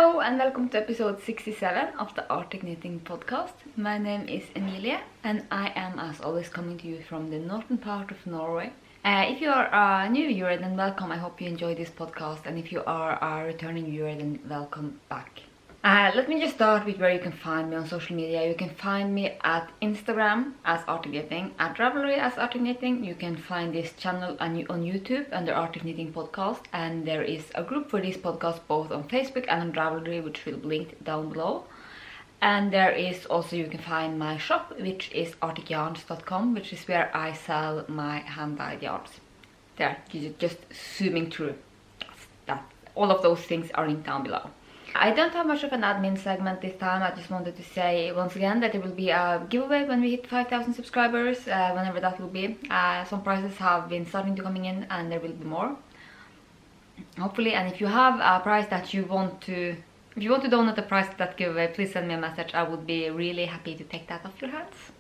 Hello and welcome to episode 67 of the Arctic Knitting podcast. My name is Emilie and I am as always coming to you from the northern part of Norway. If you are a new viewer, then welcome. I hope you enjoy this podcast, and if you are a returning viewer, then welcome back. Let me just start with where you can find me on social media. You can find me at Instagram as Arctic Knitting, at Ravelry as Arctic Knitting. You can find this channel on YouTube under Arctic Knitting Podcast, and there is a group for this podcast both on Facebook and on Ravelry, which will be linked down below. And there is also, you can find my shop, which is arcticyarns.com, which is where I sell my hand-dyed yarns. There, just zooming through that. All of those things are linked down below. I don't have much of an admin segment this time. I just wanted to say once again that there will be a giveaway when we hit 5,000 subscribers, whenever that will be. Some prizes have been starting to coming in and there will be more, hopefully. And if you have a prize that you want to, if you want to donate the prize to that giveaway, please send me a message. I would be really happy to take that off your hands.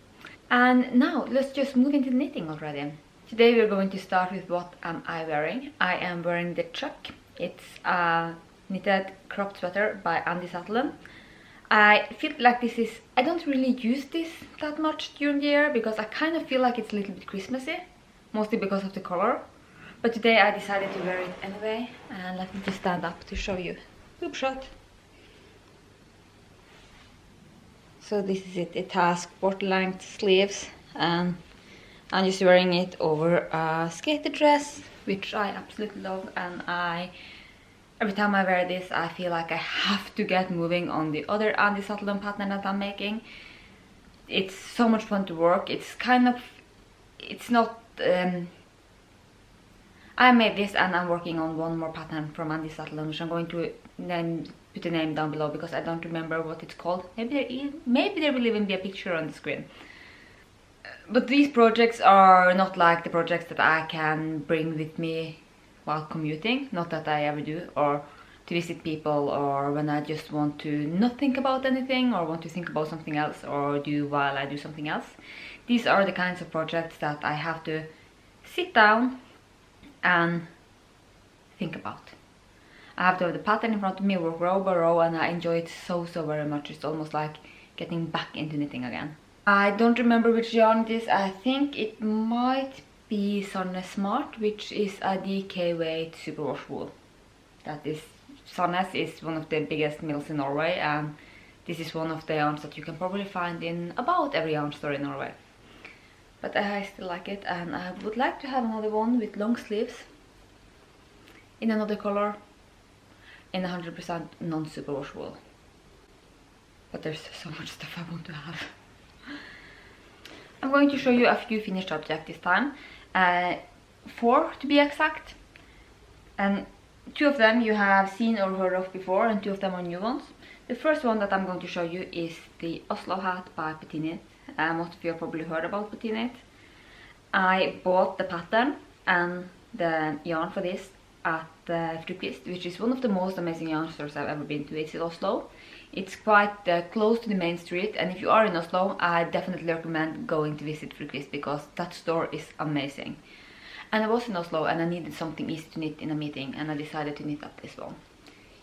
And now let's just move into knitting already. Today we're going to start with what am I wearing. I am wearing the Chuck. It's a knitted cropped sweater by Andi Satterlund. I feel like this is, I don't really use this that much during the year because I kind of feel like it's a little bit Christmassy, mostly because of the color. But today I decided to wear it anyway, and let me just stand up to show you. Boop shot. So this is it. It has quarter length sleeves, and I'm just wearing it over a skater dress, which I absolutely love. And every time I wear this, I feel like I have to get moving on the other Andi Satterlund pattern that I'm making. It's so much fun to work. It's kind of, it's not, I made this and I'm working on one more pattern from Andi Satterlund, which I'm going to put the name down below because I don't remember what it's called. Maybe there will even be a picture on the screen. But these projects are not like the projects that I can bring with me while commuting, not that I ever do, or to visit people, or when I just want to not think about anything or want to think about something else or do while I do something else. These are the kinds of projects that I have to sit down and think about. I have to have the pattern in front of me, work row by row, and I enjoy it so very much. It's almost like getting back into knitting again. I don't remember which yarn it is. I think it might be Sandnes Smart, which is a DK weight superwash wool. That is, Sandnes is one of the biggest mills in Norway, and this is one of the yarns that you can probably find in about every yarn store in Norway. But I still like it, and I would like to have another one with long sleeves in another color in 100% non-superwash wool. But there's so much stuff I want to have. I'm going to show you a few finished objects this time. 4 to be exact, and 2 of them you have seen or heard of before, and 2 of them are new ones. The first one that I'm going to show you is the Oslo hat by Mittens. Most of you have probably heard about Mittens. I bought the pattern and the yarn for this at Fruktquist, which is one of the most amazing yarn stores I've ever been to. It's in Oslo. It's quite close to the main street, and if you are in Oslo, I definitely recommend going to visit Fruktquist because that store is amazing. And I was in Oslo and I needed something easy to knit in a meeting, and I decided to knit up this one.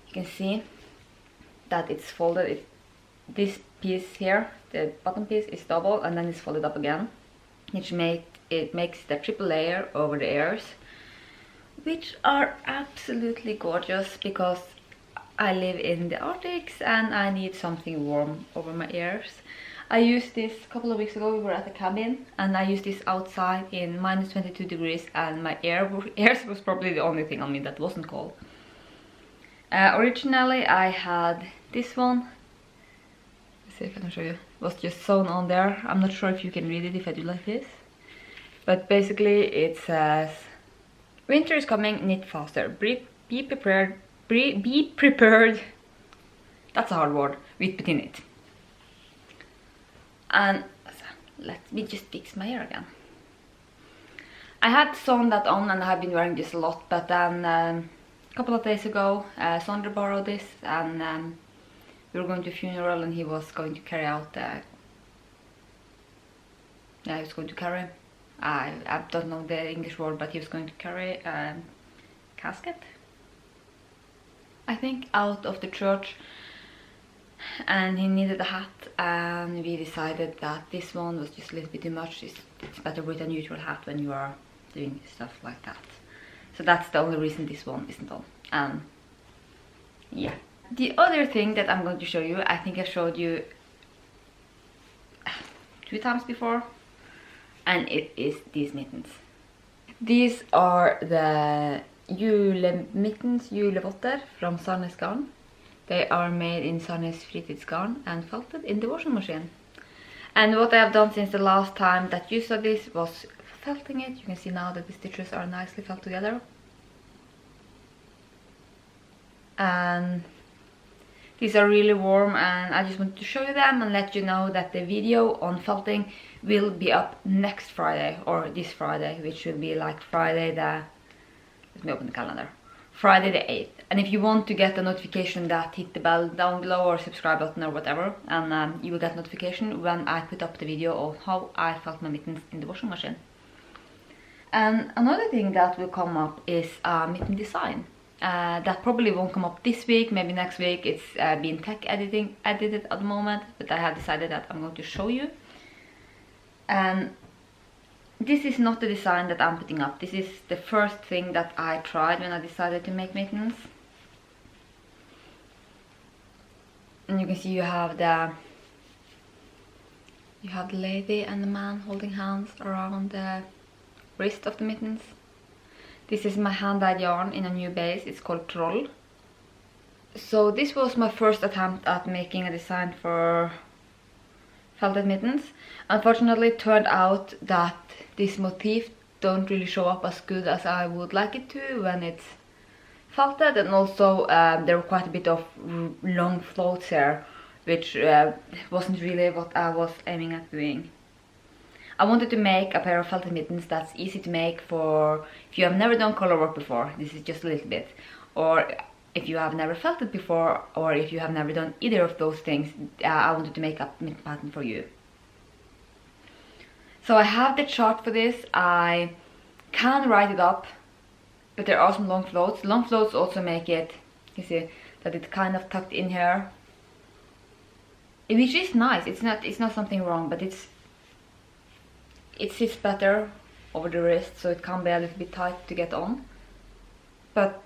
You can see that it's folded. This piece here, the bottom piece, is double and then it's folded up again, which makes the triple layer over the ears, which are absolutely gorgeous because I live in the Arctics and I need something warm over my ears. I used this a couple of weeks ago. We were at a cabin and I used this outside in minus 22 degrees, and my ears was probably the only thing on me that wasn't cold. Originally I had this one. Let's see if I can show you. It was just sewn on there. I'm not sure if you can read it if I do like this. But basically it says, winter is coming, knit faster. Be prepared. Be prepared. That's a hard word. With petit knit. And let me just fix my hair again. I had sewn that on and I have been wearing this a lot, but then a couple of days ago Sondre borrowed this, and we were going to a funeral and he was going to carry out he was going to carry, I don't know the English word, but he was going to carry a casket. I I think, out of the church, and he needed a hat, and we decided that this one was just a little bit too much. It's better with a neutral hat when you are doing stuff like that. So that's the only reason this one isn't on. Yeah. The other thing that I'm going to show you, I think I showed you 2 times before, and it is these mittens. These are the Mittens Tovavotter from Sandnes garn. They are made in Sandnes fritidsgarn and felted in the washing machine. And what I have done since the last time that you saw this was felting it. You can see now that the stitches are nicely felt together. And these are really warm, and I just wanted to show you them and let you know that the video on felting will be up next Friday, or this Friday, which will be like Friday the... let me open the calendar. Friday the 8th. And if you want to get a notification, that hit the bell down below or subscribe button or whatever, and you will get notification when I put up the video of how I felt my mittens in the washing machine. And another thing that will come up is mitten design. That probably won't come up this week, maybe next week. It's being tech edited at the moment, but I have decided that I'm going to show you. And this is not the design that I'm putting up. This is the first thing that I tried when I decided to make mittens. And you can see you have the lady and the man holding hands around the wrist of the mittens. This is my hand-dyed yarn in a new base. It's called Troll. So this was my first attempt at making a design for felted mittens. Unfortunately, it turned out that this motif don't really show up as good as I would like it to when it's felted, and also there were quite a bit of long floats here, which wasn't really what I was aiming at doing. I wanted to make a pair of felted mittens that's easy to make for if you have never done color work before. This is just a little bit, or if you have never felted before, or if you have never done either of those things. I wanted to make a mitten pattern for you. So I have the chart for this. I can write it up, but there are some long floats. Long floats also make it, you see that it's kind of tucked in here, which is nice. It's not something wrong, but it sits better over the wrist, so it can be a little bit tight to get on. But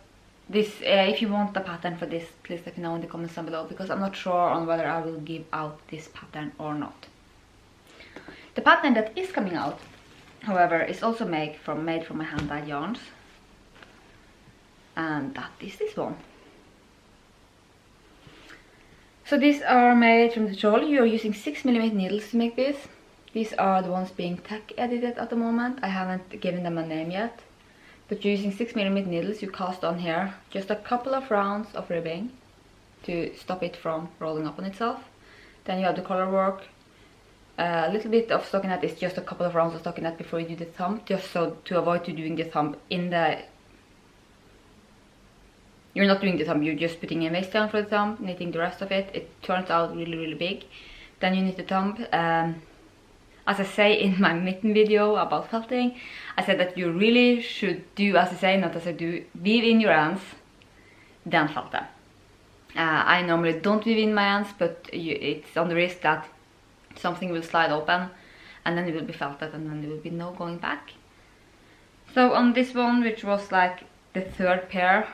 this, if you want the pattern for this, please let me know in the comments down below, because I'm not sure on whether I will give out this pattern or not. The pattern that is coming out, however, is also made from my hand-dyed yarns, and that is this one. So these are made from the Troll. You are using 6mm needles to make this. These are the ones being tech edited at the moment. I haven't given them a name yet. But you're using 6mm needles. You cast on here just a couple of rounds of ribbing to stop it from rolling up on itself. Then you have the color work. A little bit of stockinette is just a couple of rounds of stockinette before you do the thumb, just so to avoid doing the thumb in the... You're not doing the thumb, you're just putting a waist down for the thumb, knitting the rest of it. It turns out really big. Then you knit the thumb. As I say in my mitten video about felting, I said that you really should do as I say, not as I do. Weave in your ends, then felt them. I normally don't weave in my ends, but it's on the risk that something will slide open and then it will be felted and then there will be no going back. So on this one, which was like the third pair,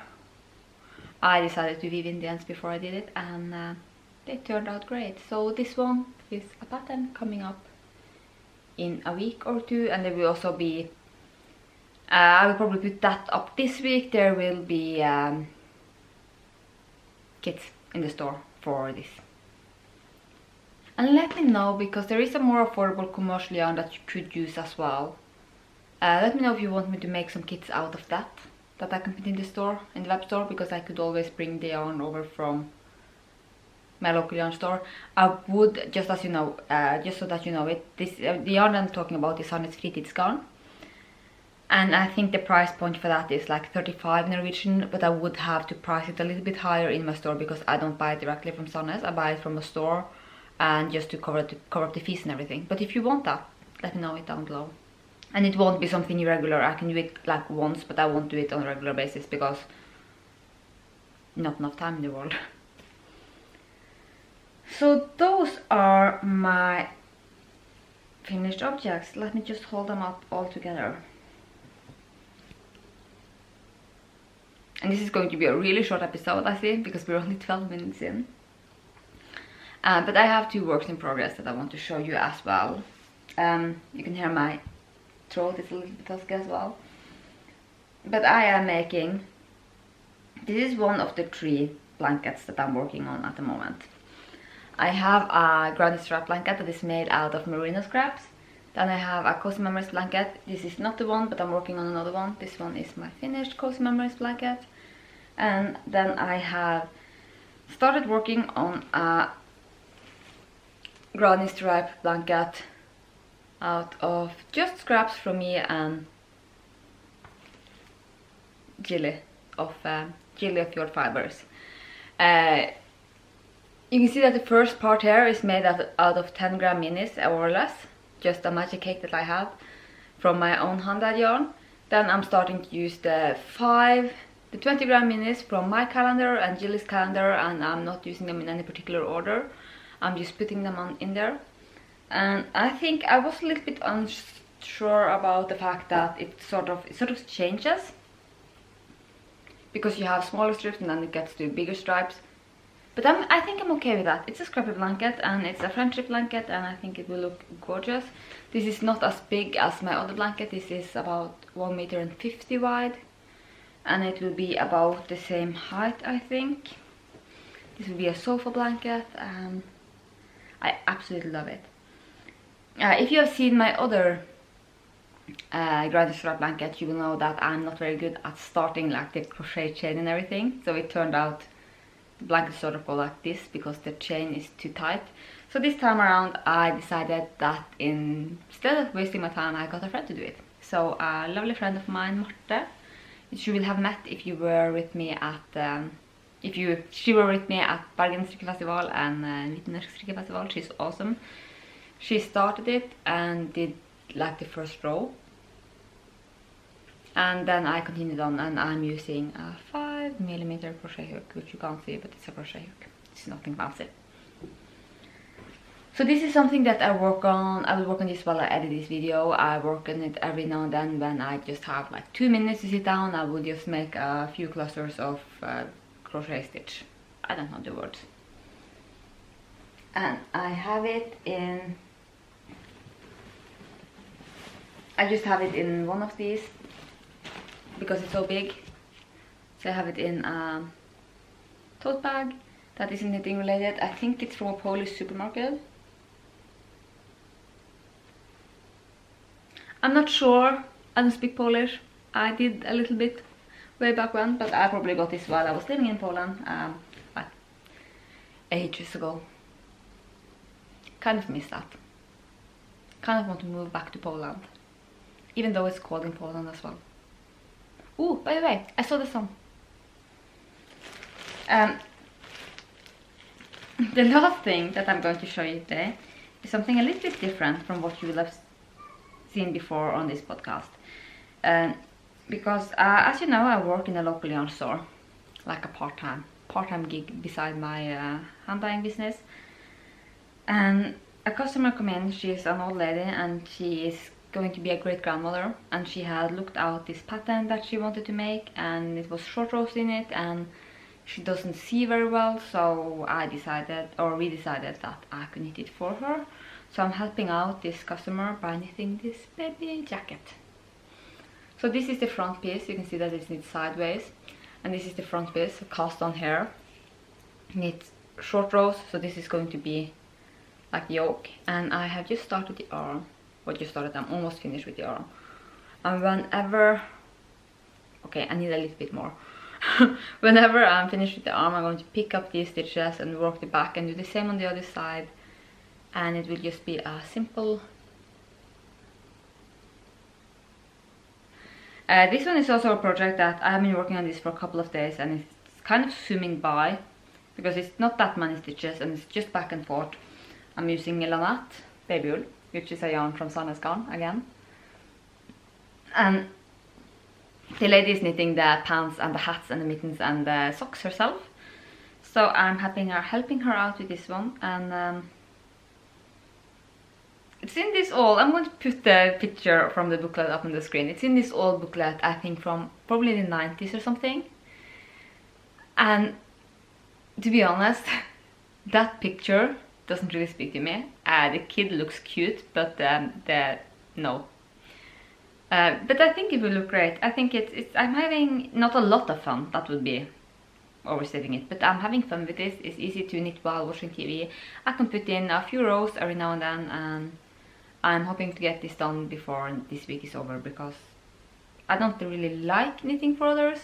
I decided to weave in the ends before I did it, and they turned out great. So this one is a pattern coming up in a week or two, and there will also be I will probably put that up this week. There will be kits in the store for this. And let me know, because there is a more affordable commercial yarn that you could use as well. Let me know if you want me to make some kits out of that I can put in the store, in the web store, because I could always bring the yarn over from my local yarn store. I would, just as you know, just so that you know it, this the yarn I'm talking about is Sandnes fritidsgarn, and I think the price point for that is like 35 Norwegian, but I would have to price it a little bit higher in my store because I don't buy it directly from Sandnes. I buy it from a store, and just to cover up the fees and everything. But if you want that, let me know it down below. And it won't be something irregular. I can do it like once, but I won't do it on a regular basis because not enough time in the world. So those are my finished objects. Let me just hold them up all together. And this is going to be a really short episode, I think, because we're only 12 minutes in. But I have 2 works in progress that I want to show you as well. You can hear my throat is a little bit husky as well. But I am making, this is one of the 3 blankets that I'm working on at the moment. I have a granny strap blanket that is made out of merino scraps. Then I have a Cozy Memories blanket. This is not the one, but I'm working on another one. This one is my finished Cozy Memories blanket. And then I have started working on a granny stripe blanket out of just scraps from me and Gilly of Fjord Fibers. You can see that the first part here is made out of 10 gram minis or less, just a magic cake that I have from my own hand-dyed yarn. Then I'm starting to use the 20 gram minis from my calendar and Gilly's calendar, and I'm not using them in any particular order. I'm just putting them on in there. And I think I was a little bit unsure about the fact that it sort of changes, because you have smaller strips and then it gets to bigger stripes. But I think I'm okay with that. It's a scrappy blanket and it's a friendship blanket, and I think it will look gorgeous. This is not as big as my other blanket. This is about 1.50 meters wide, and it will be about the same height, I think. This will be a sofa blanket. I absolutely love it. If you have seen my other granny strap blanket, you will know that I'm not very good at starting like the crochet chain and everything. So it turned out the blanket sort of go like this because the chain is too tight. So this time around I decided that instead of wasting my time, I got a friend to do it. So a lovely friend of mine, Marte, which you will have met if you were with me at she were with me at Bergen Strikkefestival and Mittens Strikkefestival. She's awesome. She started it and did like the first row, and then I continued on, and I'm using a 5mm crochet hook, which you can't see, but it's a crochet hook. It's nothing fancy. So this is something that I work on. I will work on this while I edit this video. I work on it every now and then when I just have like 2 minutes to sit down. I will just make a few clusters of crochet stitch. I don't know the words. And I have it in, I just have it in one of these because it's so big. So I have it in a tote bag that isn't knitting related. I think it's from a Polish supermarket. I'm not sure. I don't speak Polish. I did a little bit way back when, but I probably got this while I was living in Poland, like ages ago. Kind of miss that. Kind of want to move back to Poland, even though it's cold in Poland as well. Ooh, by the way, I saw the sun. The last thing that I'm going to show you today is something a little bit different from what you will have seen before on this podcast. Because as you know, I work in a local yarn store, like a part-time gig beside my hand dyeing business. And a customer came in. She's an old lady and she is going to be a great grandmother, and she had looked out this pattern that she wanted to make, and it was short rows in it, and she doesn't see very well, so we decided that I could knit it for her. So I'm helping out this customer by knitting this baby jacket. So this is the front piece. You can see that it's knit sideways, and this is the front piece, cast on here, knit short rows. So this is going to be like the yoke, and I have just started the arm. I'm almost finished with the arm. And whenever, okay, I need a little bit more. Whenever I'm finished with the arm, I'm going to pick up these stitches and work the back and do the same on the other side, and it will just be a simple. This one is also a project that I have been working on this for a couple of days, and it's kind of zooming by because it's not that many stitches and it's just back and forth. I'm using Lanat baby wool, which is a yarn from Sandnes Garn again. And The lady is knitting the pants and the hats and the mittens and the socks herself. So I'm helping her out with this one, and it's in this old, I'm going to put the picture from the booklet up on the screen. It's in this old booklet, I think from probably the 90s or something. And to be honest, that picture doesn't really speak to me. The kid looks cute, but no. But I think it will look great. I think I'm having not a lot of fun, that would be overstating it, but I'm having fun with this. It's easy to knit while watching TV. I can put in a few rows every now and then, and I'm hoping to get this done before this week is over, because I don't really like knitting for others.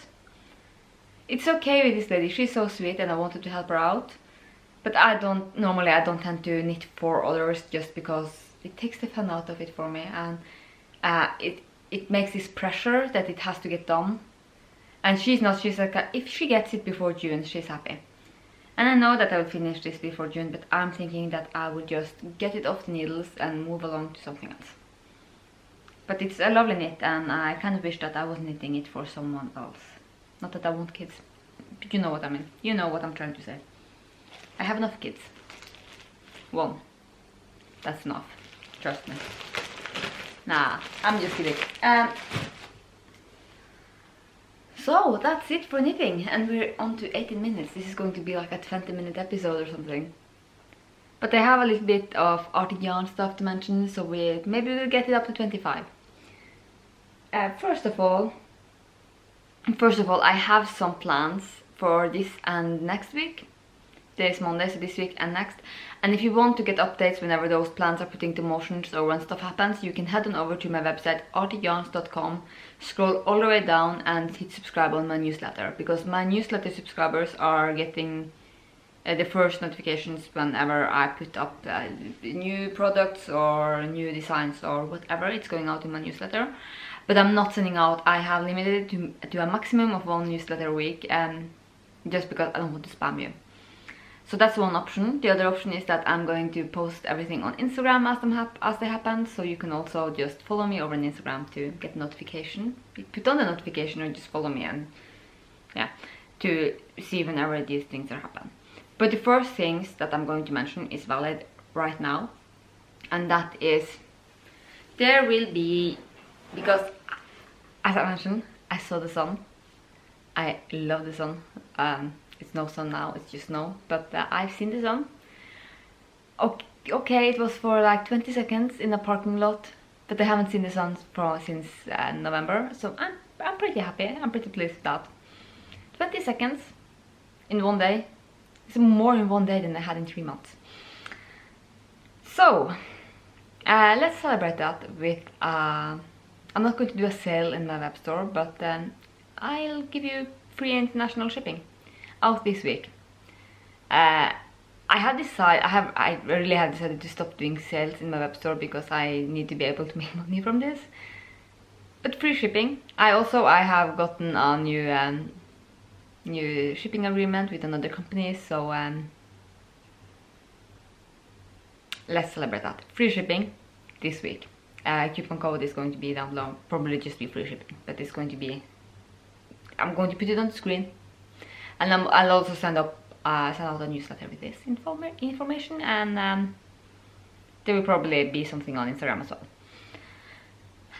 It's okay with this lady, she's so sweet and I wanted to help her out, but normally I don't tend to knit for others just because it takes the fun out of it for me, and it makes this pressure that it has to get done. And she's like, if she gets it before June, she's happy. And I know that I will finish this before June, but I'm thinking that I will just get it off the needles and move along to something else. But it's a lovely knit, and I kind of wish that I was knitting it for someone else. Not that I want kids, but you know what I mean. You know what I'm trying to say. I have enough kids. One. That's enough. Trust me. Nah, I'm just kidding. So that's it for knitting, and we're on to 18 minutes. This is going to be like a 20-minute episode or something. But I have a little bit of Arctic yarn stuff to mention, so maybe we'll get it up to 25. First of all, I have some plans for this and next week. This Monday, so this week and next. And if you want to get updates whenever those plans are put into motion or when stuff happens, you can head on over to my website arcticyarns.com, scroll all the way down and hit subscribe on my newsletter, because my newsletter subscribers are getting the first notifications whenever I put up new products or new designs or whatever. It's going out in my newsletter, but I'm not sending out. I have limited it to a maximum of 1 newsletter a week, just because I don't want to spam you. So that's one option. The other option is that I'm going to post everything on Instagram as they happen, so you can also just follow me over on Instagram to get notification. Put on the notification or just follow me, and yeah, to see whenever these things are happen. But the first things that I'm going to mention is valid right now, and that is there will be, because as I mentioned, I saw the sun. I love the sun. It's no sun now, it's just snow, but I've seen the sun. Okay, it was for like 20 seconds in a parking lot, but I haven't seen the sun since November, so I'm pretty happy. I'm pretty pleased with that. 20 seconds in one day. It's more in one day than I had in 3 months. So let's celebrate that with I'm not going to do a sale in my web store, but I'll give you free international shipping out this week. I really have decided to stop doing sales in my web store because I need to be able to make money from this. But free shipping. I have gotten a new shipping agreement with another company, so let's celebrate that. Free shipping this week. Coupon code is going to be down below. Probably just be free shipping, but it's going to be. I'm going to put it on the screen. And I'll also send out a newsletter with this information, and there will probably be something on Instagram as well.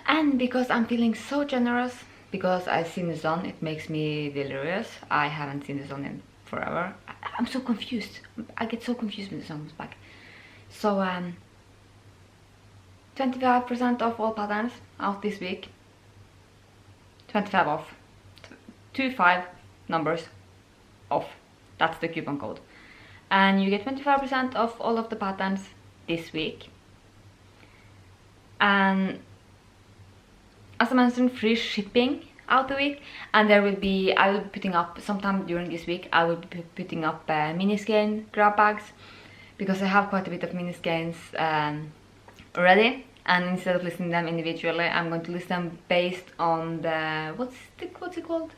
And because I'm feeling so generous, because I've seen the sun, it makes me delirious. I haven't seen the sun in forever. I'm so confused. I get so confused when the sun comes back. So 25% off all patterns out this week. 25 off. 25 numbers off. That's the coupon code. And you get 25% off all of the patterns this week. And as I mentioned, free shipping out the week. And I will be putting up sometime during this week. I will be putting up Miniskeins grab bags, because I have quite a bit of Miniskeins already. And instead of listing them individually, I'm going to list them based on the what's it called?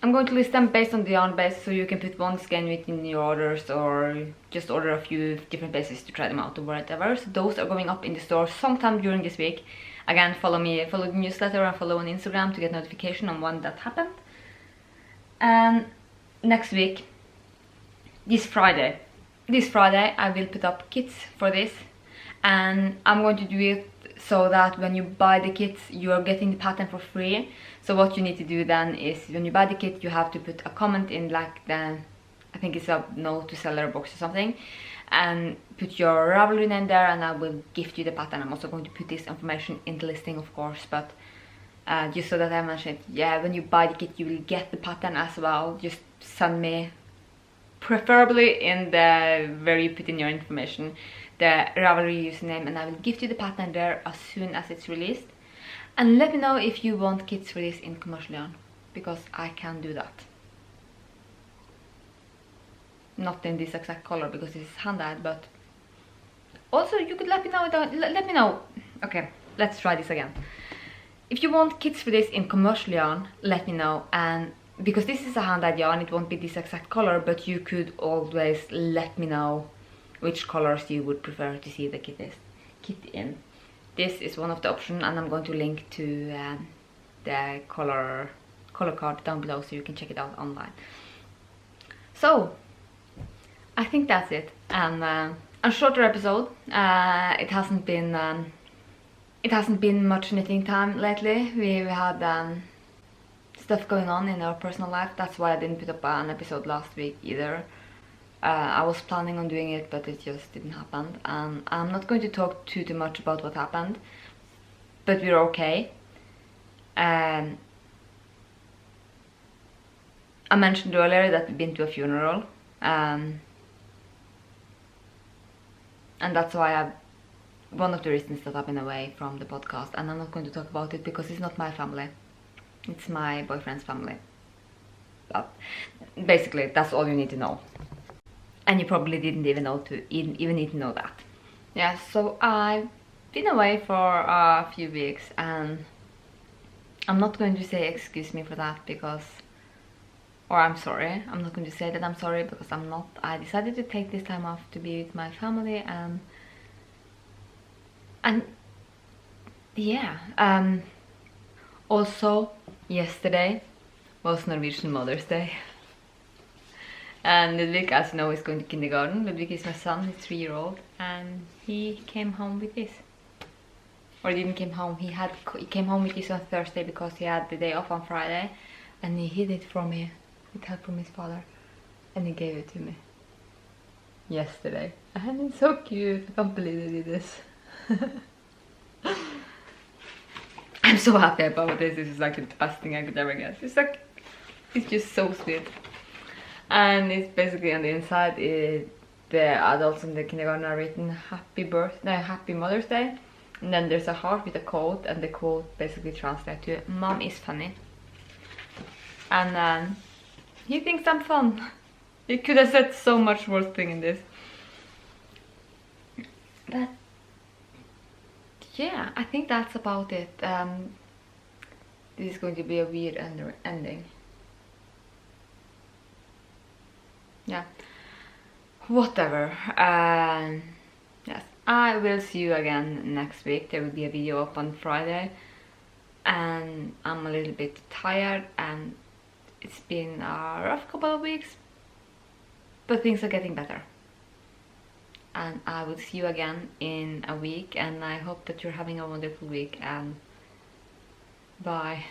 I'm going to list them based on the yarn base, so you can put one skein within your orders, or just order a few different bases to try them out or whatever. So those are going up in the store sometime during this week. Again, follow the newsletter and follow on Instagram to get notification on when that happened. And next week, this Friday I will put up kits for this, and I'm going to do it so that when you buy the kits you are getting the pattern for free. So what you need to do then is, when you buy the kit, you have to put a comment in, like, the, I think it's a note to seller box or something, and put your Ravelry name there, and I will gift you the pattern. I'm also going to put this information in the listing, of course, but just so that I mentioned it, yeah, when you buy the kit you will get the pattern as well. Just send me, preferably in the where you put in your information, the Ravelry username, and I will gift you the pattern there as soon as it's released. And let me know if you want kits for this in commercial yarn, because I can do that. Not in this exact color because this is hand-dyed, but also you could let me know. Let me know. Okay, let's try this again. If you want kits for this in commercial yarn, let me know. And because this is a hand-dyed yarn, it won't be this exact color, but you could always let me know which colors you would prefer to see the kit in. This is one of the options, and I'm going to link to the color card down below so you can check it out online. So I think that's it, and a shorter episode. It hasn't been much knitting time lately. We had stuff going on in our personal life. That's why I didn't put up an episode last week either. I was planning on doing it, but it just didn't happen. And I'm not going to talk too much about what happened, but we're okay. I mentioned earlier that we've been to a funeral, and that's why one of the reasons that I've been away from the podcast. And I'm not going to talk about it because it's not my family, it's my boyfriend's family. But basically that's all you need to know, and you probably didn't even need to know that. Yeah, so I've been away for a few weeks, and I'm not going to say excuse me for that, because, or I'm sorry, I'm not going to say that I'm sorry, because I'm not. I decided to take this time off to be with my family, and yeah. Also, yesterday was Norwegian Mother's Day. And Ludvig, as you know, is going to kindergarten. Ludvig is my son, he's 3-year-old, and he came home with this. Or he didn't came home, he came home with this on Thursday because he had the day off on Friday, and he hid it from me with help from his father, and he gave it to me yesterday. And it's so cute, I can't believe they did this. I'm so happy about this. This is like the best thing I could ever get. It's just so sweet. And it's basically on the inside, the adults in the kindergarten are written Happy Mother's Day. And then there's a heart with a quote, and the quote basically translates to Mom is funny. And he thinks I'm fun. He could have said so much worse thing in this. But yeah, I think that's about it. This is going to be a weird ending. Yeah, whatever. Yes, I will see you again next week. There will be a video up on Friday, and I'm a little bit tired, and it's been a rough couple of weeks, but things are getting better. And I will see you again in a week, and I hope that you're having a wonderful week, and bye.